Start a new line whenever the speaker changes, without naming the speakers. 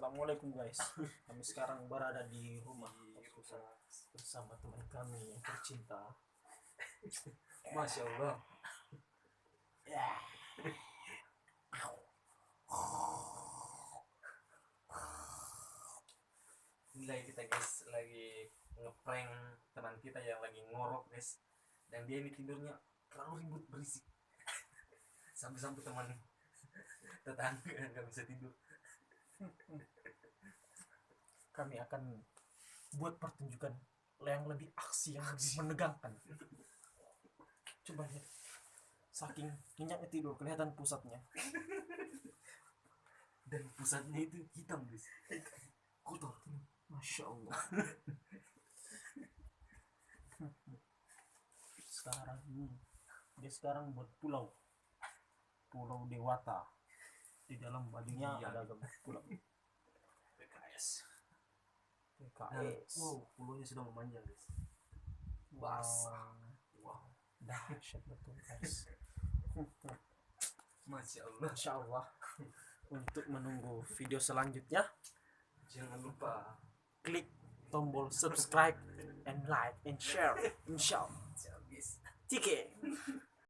Assalamualaikum guys. Kami sekarang berada di rumah bersama teman kami yang tercinta.
Masya Allah.
Ya.
Nilai kita guys lagi ngeprank teman kita yang lagi ngorok guys, dan dia ini tidurnya terlalu ribut berisik sampai-sampai teman tetangga nggak bisa tidur.
Kami akan buat pertunjukan yang lebih aksi, yang lebih menegangkan. Coba lihat, saking nyenyaknya tidur kelihatan pusatnya,
Dan pusatnya itu hitam guys, kotor.
Masya Allah. Dia sekarang buat pulau Dewata. Di dalam bajunya
Iya.
ada gambar pulau
PKS.
PKS.
Wow, pulaunya sudah memanjang guys, basah. Wow,
Dahsyat betul guys.
Masya Allah.
Insya Allah. Untuk menunggu video selanjutnya,
Jangan lupa
klik tombol subscribe and like and share. Insya Allah.
guys.
Tike.